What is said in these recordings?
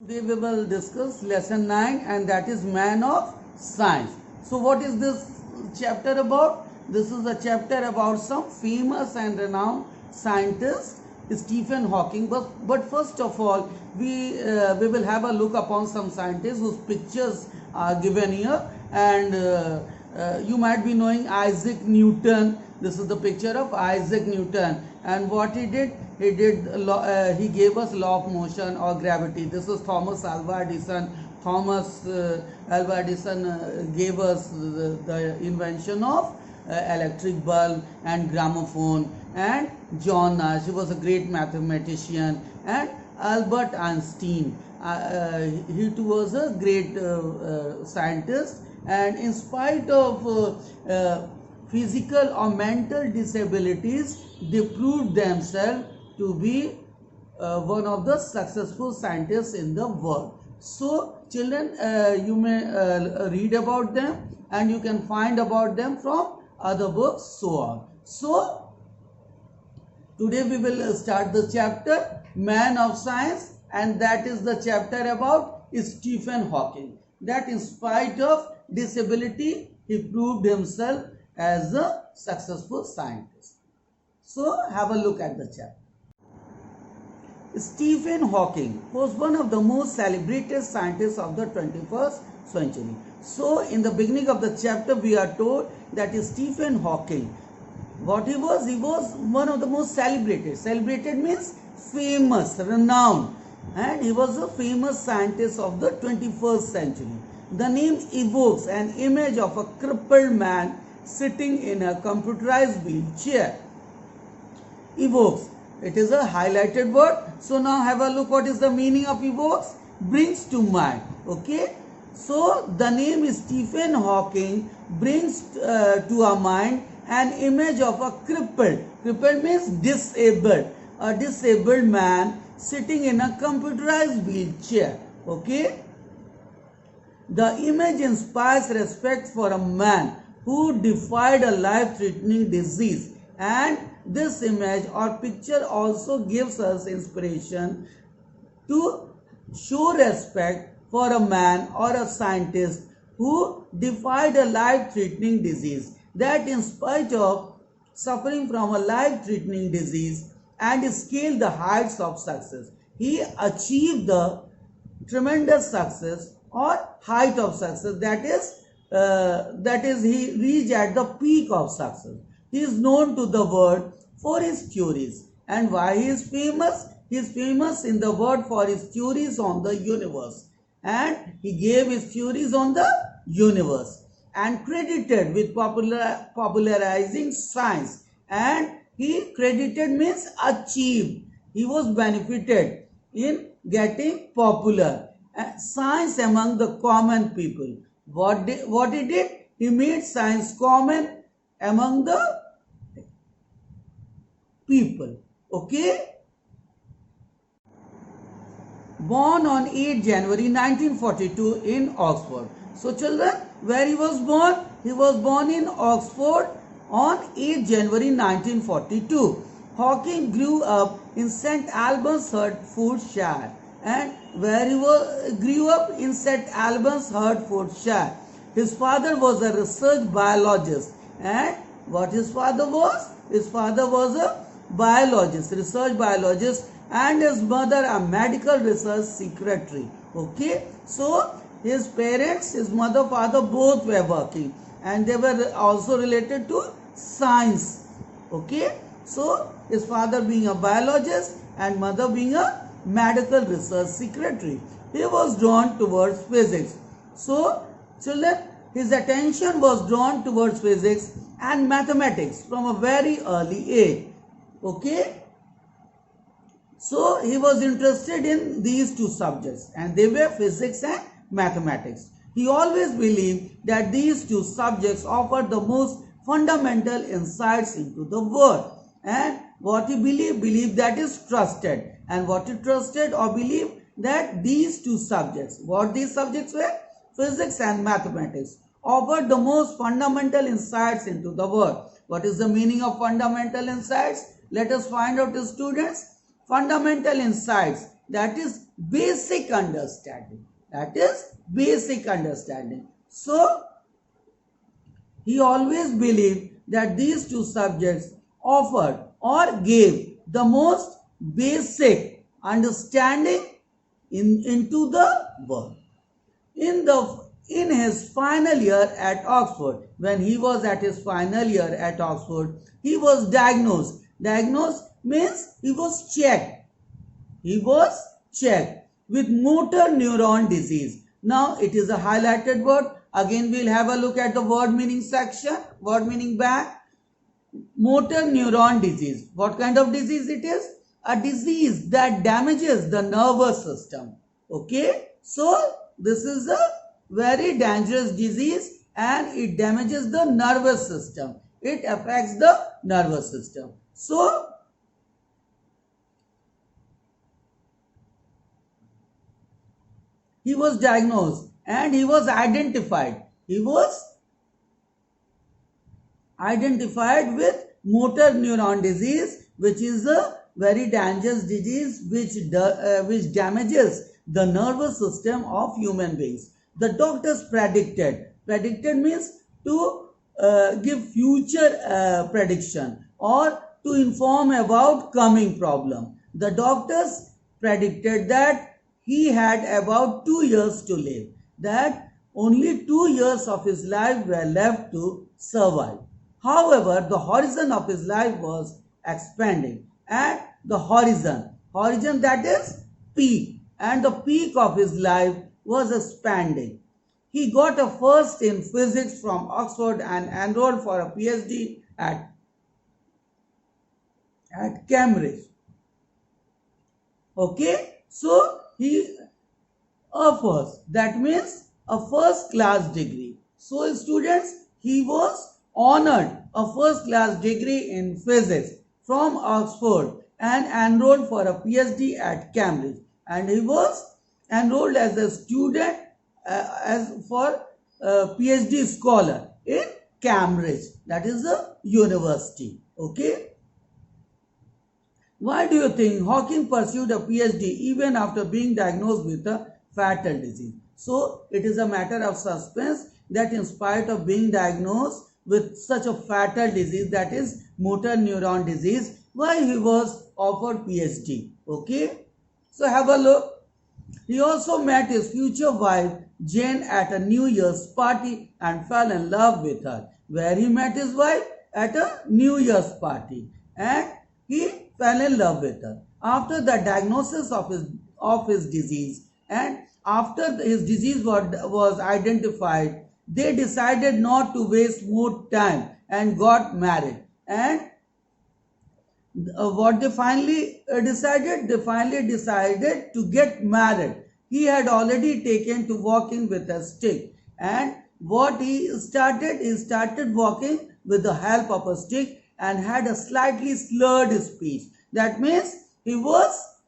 Today we will discuss lesson 9, and that is man of science. So what is this chapter about? This is a chapter about some famous and renowned scientists, Stephen Hawking. But first of all, we will have a look upon some scientists whose pictures are given here, and you might be knowing Isaac Newton. This is the picture of Isaac Newton, and what he did, he gave us law of motion or gravity. This is Thomas Alva Edison. Thomas Alva Edison gave us the invention of electric bulb and gramophone. And John Nash, he was a great mathematician. And Albert Einstein, he too was a great scientist. And in spite of physical or mental disabilities, they proved themselves to be one of the successful scientists in the world. So children, you may read about them, and you can find about them from other books, so on. So today we will start the chapter Man of Science, and that is the chapter about Stephen Hawking, that in spite of disability he proved himself as a successful scientist. So have a look at the chapter. Stephen Hawking was one of the most celebrated scientists of the 21st century. So in the beginning of the chapter we are told that Stephen Hawking, what he was one of the most celebrated. Celebrated means famous, renowned, and he was a famous scientist of the 21st century. The name evokes an image of a crippled man sitting in a computerized wheelchair. Evokes, it is a highlighted word. So now have a look, what is the meaning of evokes? Brings to mind. Okay, so the name is Stephen Hawking brings to our mind an image of a crippled means disabled, a disabled man sitting in a computerized wheelchair. Okay, the image inspires respect for a man who defied a life-threatening disease, and this image or picture also gives us inspiration to show respect for a man or a scientist who defied a life-threatening disease, that in spite of suffering from a life-threatening disease and scaled the heights of success, he achieved the tremendous success or height of success, that is he reached at the peak of success. He is known to the world for his theories. And why he is famous? He is famous in the world for his theories on the universe, and he gave his theories on the universe and credited with popularizing science. And he credited means achieved, he was benefited in getting popular science among the common people. What he did? He made science common among the people. Okay, born on 8 January 1942 in Oxford. So children, where he was born? He was born in Oxford on 8 January 1942. Hawking grew up in St Albans, Hertfordshire. And where he grew up in St Albans, Hertfordshire. His father was a research biologist. And what his father was? His father was a biologist, research biologist, and his mother a medical research secretary. Okay, so his parents, his mother, father, both were working, and they were also related to science. Okay, so his father being a biologist and mother being a medical research secretary. He was drawn towards physics. So children, his attention was drawn towards physics and mathematics from a very early age. Okay, so he was interested in these two subjects, and they were physics and mathematics. He always believed that these two subjects offered the most fundamental insights into the world. And what he believed that is trusted. And what he trusted or believed, that these two subjects, what these subjects were, physics and mathematics, offered the most fundamental insights into the world. What is the meaning of fundamental insights? Let us find out, students. Fundamental insights that is basic understanding. That is basic understanding. So he always believed that these two subjects offered or gave the most basic understanding into the world. In his final year at Oxford, when he was at his final year at Oxford, he was diagnosed. Diagnosed means he was checked. He was checked with motor neuron disease. Now it is a highlighted word. Again we'll have a look at the word meaning section, word meaning back. Motor neuron disease. What kind of disease it is? A disease that damages the nervous system. Okay, so this is a very dangerous disease and it damages the nervous system. It affects the nervous system. So he was diagnosed and he was identified. He was identified with motor neuron disease, which is a very dangerous disease which damages the nervous system of human beings. The doctors predicted means to give future prediction or to inform about coming problem. The doctors predicted that he had about 2 years to live, that only 2 years of his life were left to survive. However, the horizon of his life was expanding, and the horizon that is peak, and the peak of his life was expanding. He got a first in physics from Oxford and enrolled for a PhD at Cambridge. Okay, so that means a first class degree. So students, he was honored a first class degree in physics from Oxford and enrolled for a PhD at Cambridge, and he was enrolled as a student PhD scholar in Cambridge, that is a university. Okay. Why do you think Hawking pursued a PhD even after being diagnosed with a fatal disease? So it is a matter of suspense that in spite of being diagnosed with such a fatal disease, that is motor neuron disease, why he was offered PhD. Okay. So have a look. He also met his future wife Jane at a New Year's party and fell in love with her. Where he met his wife? At a New Year's party, and he fell in love with her. After the diagnosis of his disease and after his disease was identified, they decided not to waste more time and got married. And what they finally decided? They finally decided to get married. He had already taken to walking with a stick, and what he started walking with the help of a stick and had a slightly slurred speech. That means he was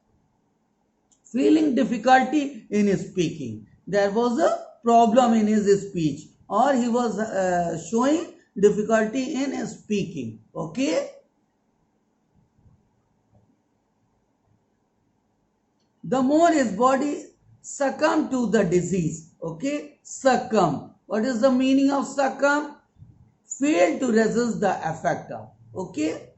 feeling difficulty in his speaking. There was a problem in his speech, or he was showing difficulty in his speaking. Okay. The more his body succumbed to the disease. Okay. Succumb. What is the meaning of succumb? Failed to resist the effect of. Okay.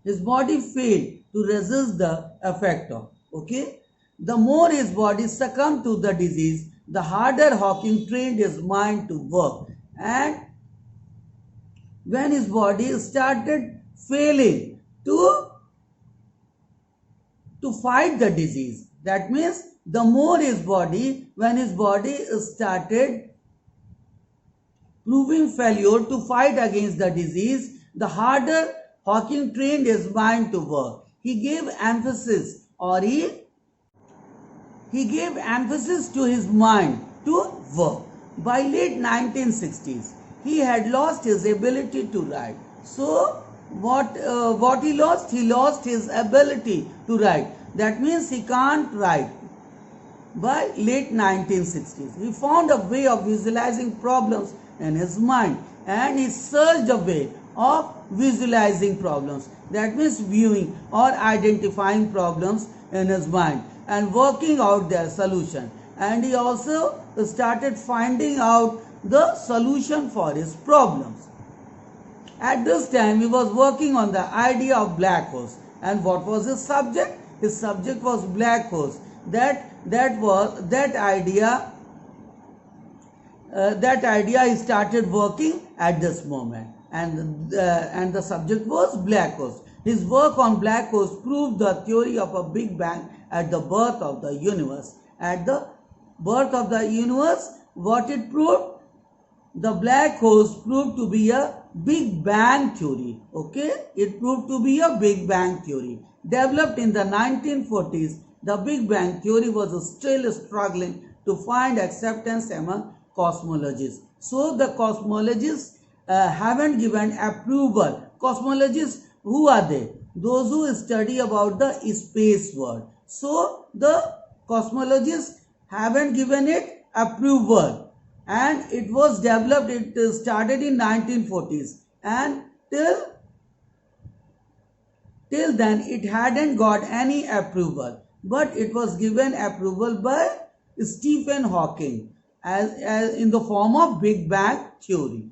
His body failed to resist the effect of. Okay. The more his body succumbed to the disease, the harder Hawking trained his mind to work. And when his body started failing to fight the disease, that means the more when his body started proving failure to fight against the disease, the harder Hawking trained his mind to work. He gave emphasis to his mind to work. By late 1960s, he had lost his ability to write. So what he lost? He lost his ability to write. That means he can't write. By late 1960s, he found a way of visualizing problems in his mind, and he searched a way of visualizing problems. That means viewing or identifying problems in his mind and working out their solution. And he also started finding out the solution for his problems. At this time, he was working on the idea of black holes. And what was his subject? His subject was black holes. That idea he started working at this moment, and the subject was black holes. His work on black holes proved the theory of a Big Bang at the birth of the universe. At the birth of the universe, what it proved? The black holes proved to be a Big Bang theory. Okay, it proved to be a Big Bang theory. Developed in the 1940s, the Big Bang theory was still struggling to find acceptance among cosmologists. So the cosmologists haven't given approval. Cosmologists, who are they? Those who study about the space world. So the cosmologists haven't given it approval, and it was developed, it started in 1940s, and till then it hadn't got any approval, but it was given approval by Stephen Hawking as in the form of Big Bang theory.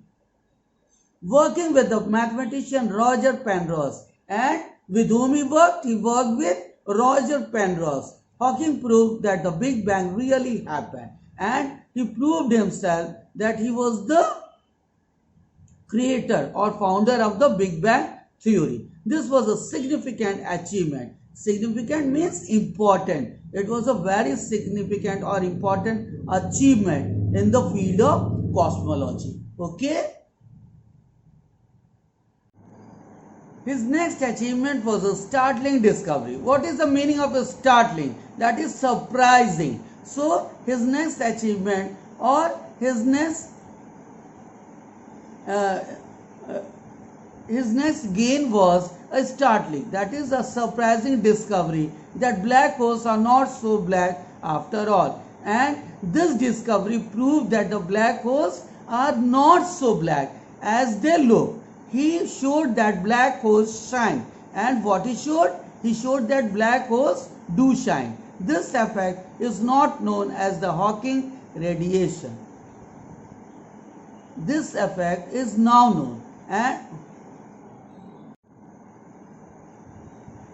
Working with the mathematician Roger Penrose, and with whom he worked with Roger Penrose. Hawking proved that the Big Bang really happened, and he proved himself that he was the creator or founder of the Big Bang theory. This was a significant achievement. Significant means important. It was a very significant or important achievement in the field of cosmology. Okay? His next achievement was a startling discovery. What is the meaning of a startling? That is surprising. So his next achievement or his next gain was a startling, that is a surprising discovery that black holes are not so black after all. And this discovery proved that the black holes are not so black as they look. He showed that black holes shine. And what he showed? He showed that black holes do shine. This effect is not known as the Hawking radiation. This effect is now known, and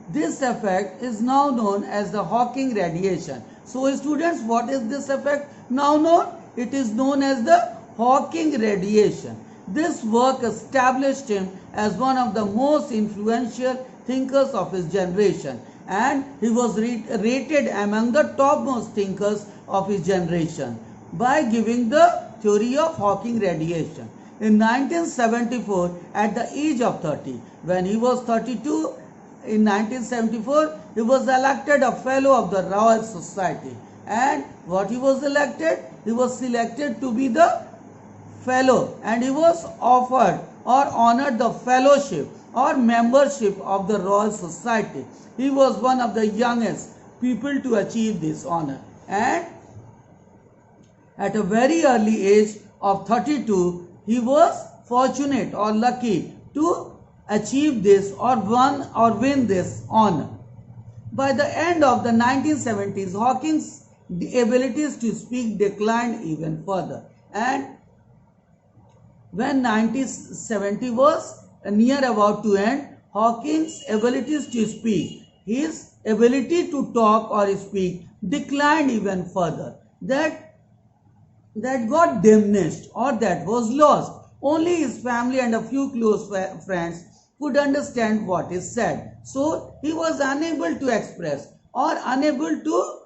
this effect is now known as the Hawking radiation. So students, what is this effect now known? It is known as the Hawking radiation. This work established him as one of the most influential thinkers of his generation, and he was rated among the topmost thinkers of his generation by giving the theory of Hawking radiation. In 1974, at the age of 30, when he was 32, in 1974, he was elected a fellow of the Royal Society. And what he was elected? He was selected to be the fellow, and he was offered or honored the fellowship or membership of the Royal Society. He was one of the youngest people to achieve this honor, and at a very early age of 32, he was fortunate or lucky to achieve this or win this honor. By the end of the 1970s, Hawking's abilities to speak declined even further, and when 1970 was near about to end, Hawking's abilities to speak, his ability to talk or speak declined even further. That got diminished or that was lost. Only his family and a few close friends could understand what is said. So he was unable to express or unable to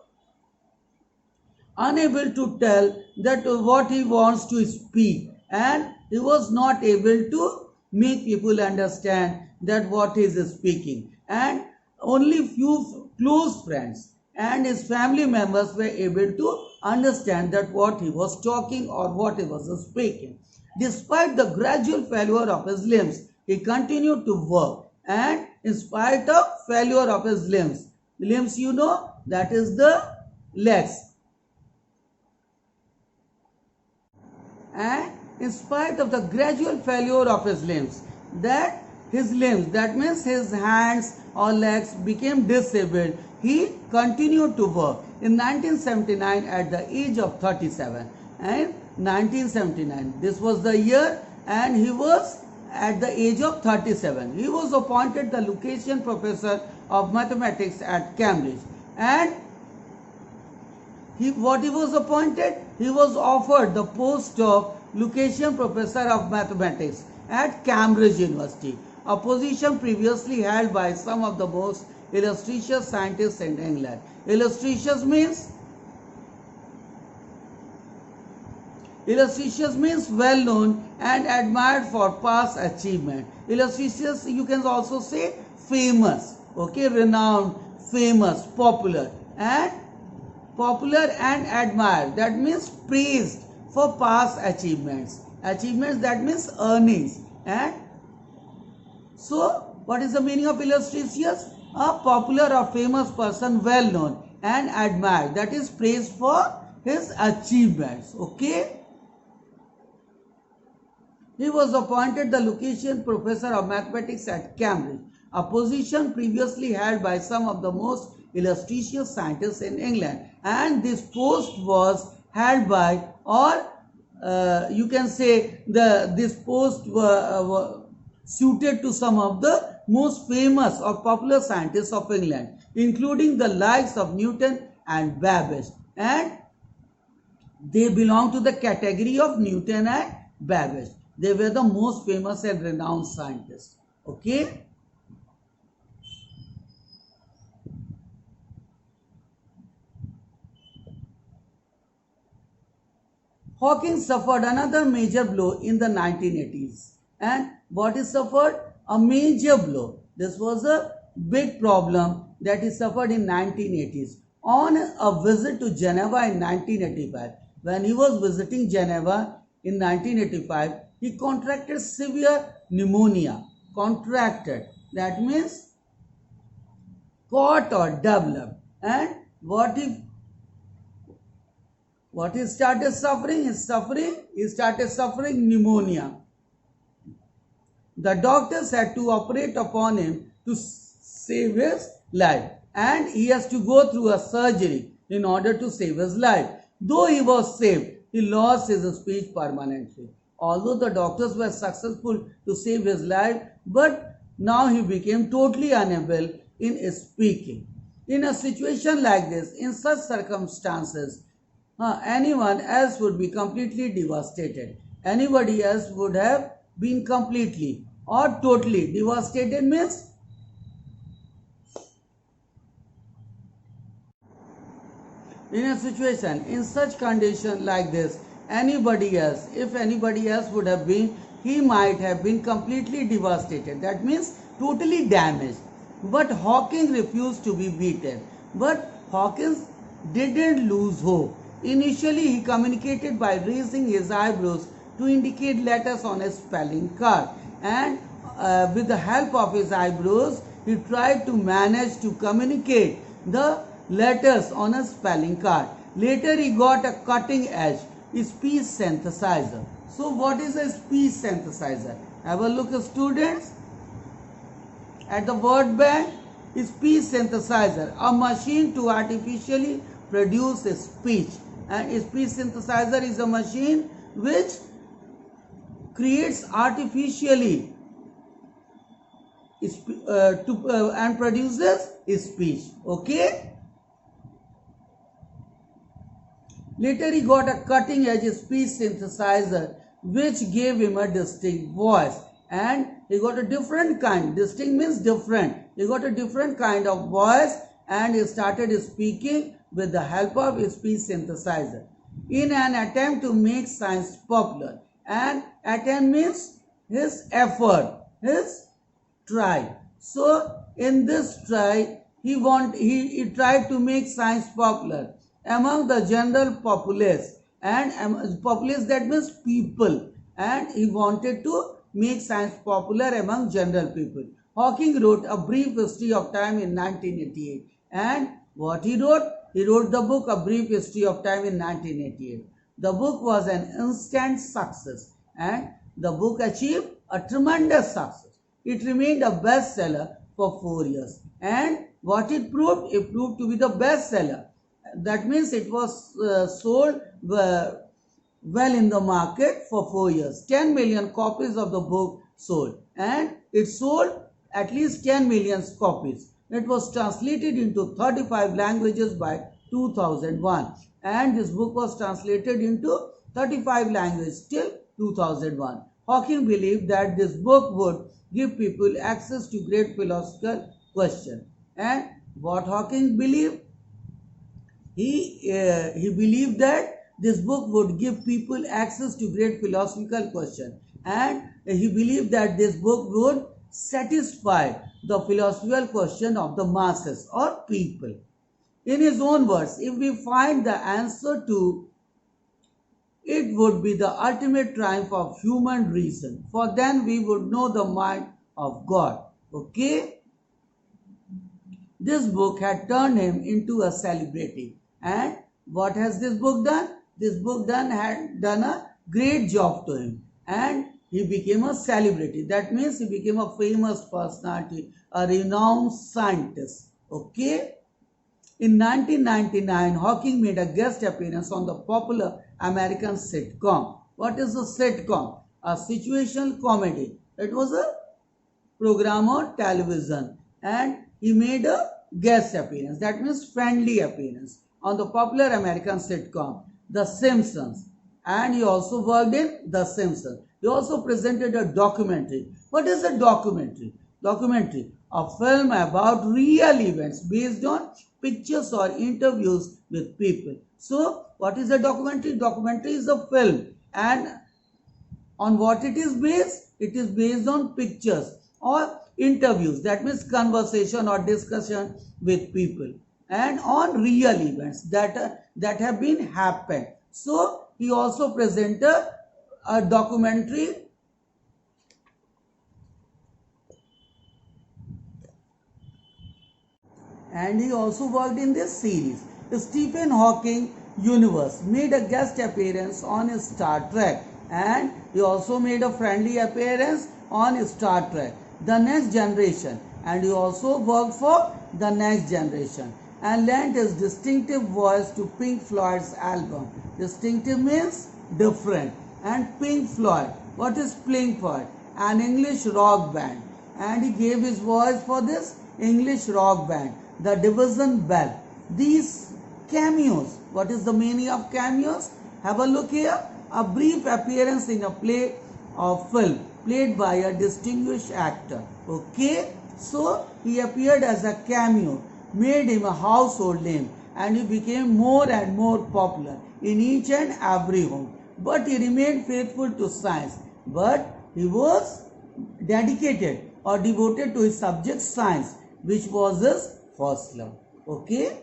tell that what he wants to speak, and he was not able to make people understand that what he is speaking, and only few close friends and his family members were able to understand that what he was talking or what he was speaking. Despite the gradual failure of his limbs, he continued to work, and in spite of failure of his limbs, you know, that is the legs, and in spite of the gradual failure of his limbs, that means his hands or legs became disabled, he continued to work. In 1979, at the age of 37, and 1979, this was the year, and he was at the age of 37. He was appointed the Lucasian Professor of Mathematics at Cambridge, and he was appointed? He was offered the post of Lucasian Professor of Mathematics at Cambridge University, a position previously held by some of the most illustrious scientists in England. Illustrious means well known and admired for past achievement. Illustrious, you can also say famous, okay, renowned, famous, popular and admired, that means praised for past achievements. Achievements, that means earnings. And so what is the meaning of illustrious? A popular or famous person, well known and admired, that is praised for his achievements. Okay, he was appointed the Lucasian Professor of Mathematics at Cambridge, a position previously held by some of the most illustrious scientists in England, and this post was held by, or you can say this post were suited to some of the most famous or popular scientists of England, including the likes of Newton and Babbage, and they belong to the category of Newton and Babbage. They were the most famous and renowned scientists. Okay. Hawking suffered another major blow in the 1980s. And what he suffered? A major blow. This was a big problem that he suffered in 1980s. On a visit to Geneva in 1985, when he was visiting Geneva in 1985, he contracted severe pneumonia. Contracted, that means caught or developed. And what he started suffering? He started suffering pneumonia. The doctors had to operate upon him to save his life, and he has to go through a surgery in order to save his life. Though he was saved, he lost his speech permanently. Although the doctors were successful to save his life, but now he became totally unable in speaking. In a situation like this, in such circumstances, anyone else would be completely devastated. Anybody else would have been completely or totally devastated, means in a situation, in such condition like this, if anybody else would have been, he might have been completely devastated. That means totally damaged. But Hawking refused to be beaten. But Hawkins didn't lose hope. Initially, he communicated by raising his eyebrows to indicate letters on a spelling card. And with the help of his eyebrows, he tried to manage to communicate the letters on a spelling card. Later, he got a cutting edge speech synthesizer. So, what is a speech synthesizer? Have a look, students, at the word bank. Speech synthesizer, a machine to artificially produce a speech. And a speech synthesizer is a machine which creates artificially and produces speech. Okay. Later he got a cutting edge speech synthesizer which gave him a distinct voice, and he got a different kind. Distinct means different. He got a different kind of voice, and he started speaking with the help of a speech synthesizer in an attempt to make science popular. And attempt means his effort, his try. So in this try, he tried to make science popular among the general populace, and populace, that means people, and he wanted to make science popular among general people. Hawking wrote A Brief History of Time in 1988, and what he wrote? He wrote the book A Brief History of Time in 1988. The book was an instant success, and the book achieved a tremendous success. It remained a bestseller for 4 years. And what it proved? It proved to be the bestseller. That means it was sold well in the market for 4 years. 10 million copies of the book sold, and it sold at least 10 million copies. It was translated into 35 languages by 2001, and this book was translated into 35 languages till 2001. Hawking believed that this book would give people access to great philosophical questions. And what Hawking believed? He believed that this book would give people access to great philosophical questions, and he believed that this book would satisfy the philosophical question of the masses or people. In his own words, if we find the answer to it, would be the ultimate triumph of human reason, for then we would know the mind of God. Okay? This book had turned him into a celebrity. And what has this book done? This book had done a great job to him, and he became a celebrity. That means he became a famous personality, a renowned scientist. Okay? In 1999, Hawking made a guest appearance on the popular American sitcom. What is a sitcom? A situational comedy. It was a program on television, and he made a guest appearance. That means friendly appearance on the popular American sitcom The Simpsons, and he also worked in The Simpsons. He also presented a documentary. What is a documentary? Documentary, a film about real events based on pictures or interviews with people. So, what is a documentary? Documentary is a film, and on what it is based? It is based on pictures or interviews. That means conversation or discussion with people, and on real events that have been happened. So he also presented a documentary and he also worked in this series. Stephen Hawking Universe made a guest appearance on Star Trek, and he also made a friendly appearance on Star Trek The Next Generation, and he also worked for The Next Generation and lent his distinctive voice to Pink Floyd's album. Distinctive means different. And Pink Floyd, what is Pink Floyd? An English rock band, and he gave his voice for this English rock band, the Division Bell. These cameos, what is the meaning of cameos? Have a look here. A brief appearance in a play or film played by a distinguished actor. Okay, so he appeared as a cameo, made him a household name, and he became more and more popular in each and every home. But he remained faithful to science, but he was dedicated or devoted to his subject science, which was his first love. Okay,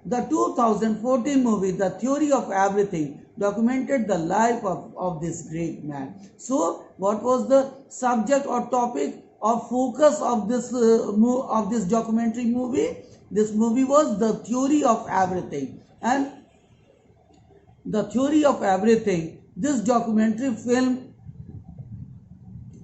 the 2014 movie The Theory of Everything documented the life of this great man. So what was the subject or topic or focus of this documentary movie? This movie was The Theory of Everything. And The Theory of Everything, this documentary film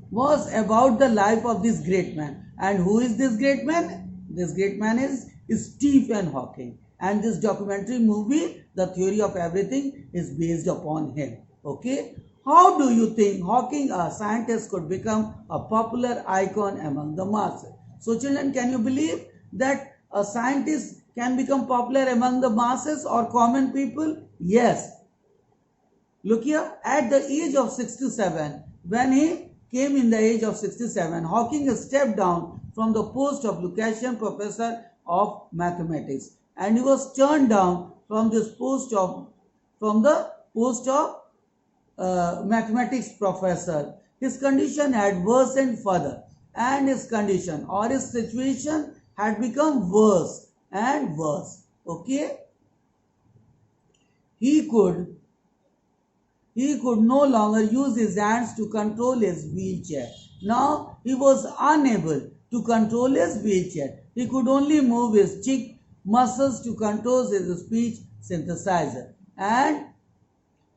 was about the life of this great man. And who is this great man? This great man is Stephen Hawking. And this documentary movie, The Theory of Everything, is based upon him. Okay? How do you think Hawking, a scientist, could become a popular icon among the masses? So children, can you believe that a scientist can become popular among the masses or common people? Yes. Look here, at the age of 67, when he came in the age of 67, Hawking stepped down from the post of Lucasian Professor of Mathematics, and he was turned down from the post of mathematics professor. His condition had worsened further, and his condition or his situation had become worse and worse. Okay, he could no longer use his hands to control his wheelchair. Now he was unable to control his wheelchair. He could only move his cheek muscles to control his speech synthesizer, and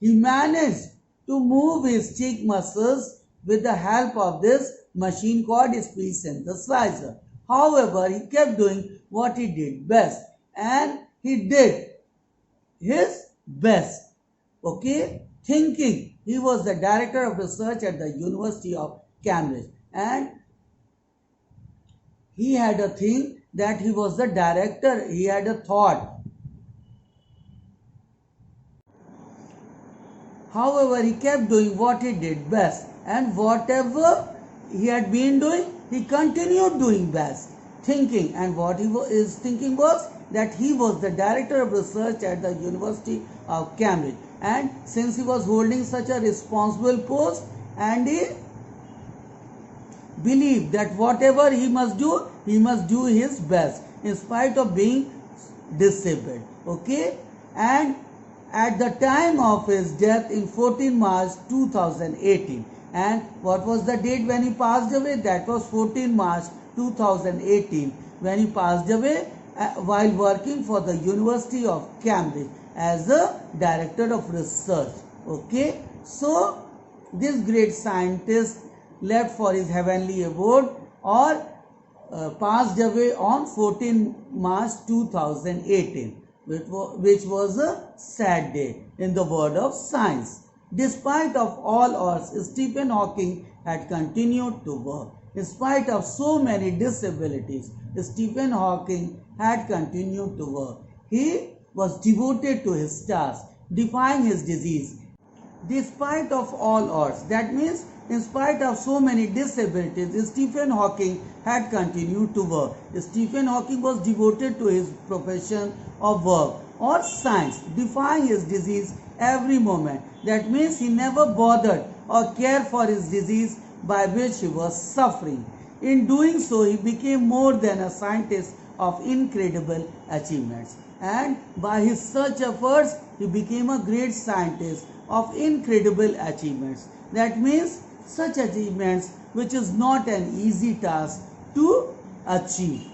he managed to move his cheek muscles with the help of this machine called speech synthesizer. However, he kept doing what he did best, and he did his best. Okay, thinking. He was the director of research at the University of Cambridge, and he had a thing that he was the director. He had a thought. However, he kept doing what he did best, and whatever he had been doing, he continued doing best. Thinking, and what his thinking was that he was the director of research at the University of Cambridge, and since he was holding such a responsible post, and he believed that whatever he must do his best in spite of being disabled. Okay, and at the time of his death in 14 March 2018, and what was the date when he passed away? That was 14 March 2018 when he passed away while working for the University of Cambridge as a director of research. Okay, so this great scientist left for his heavenly abode, or passed away on 14 March 2018, which was a sad day in the world of science. Despite of all odds, Stephen Hawking had continued to work. In spite of so many disabilities, Stephen Hawking had continued to work. He was devoted to his task, defying his disease. Despite of all odds, that means in spite of so many disabilities, Stephen Hawking had continued to work. Stephen Hawking was devoted to his profession of work or science, defying his disease every moment. That means he never bothered or cared for his disease by which he was suffering. In doing so, he became more than a scientist of incredible achievements. And by his such efforts, he became a great scientist of incredible achievements. That means such achievements which is not an easy task to achieve,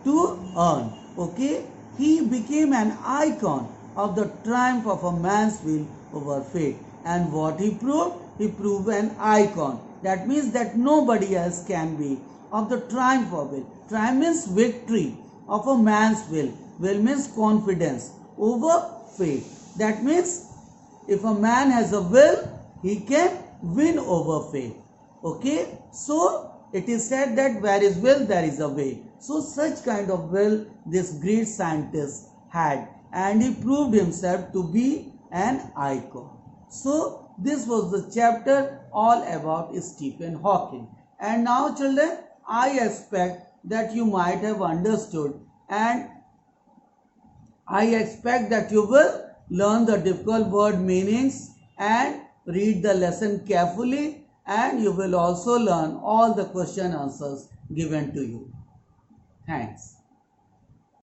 to earn. Okay, he became an icon of the triumph of a man's will over fate. And what he proved? He proved an icon. That means that nobody else can be of the triumph of will. Triumph means victory of a man's will. Will means confidence over fate. That means if a man has a will, he can win over fate. Okay, so it is said that where is will, there is a way. So such kind of will this great scientist had, and he proved himself to be an icon. So this was the chapter all about Stephen Hawking. And now children, I expect that you might have understood, and I expect that you will learn the difficult word meanings and read the lesson carefully, and you will also learn all the question answers given to you. Thanks.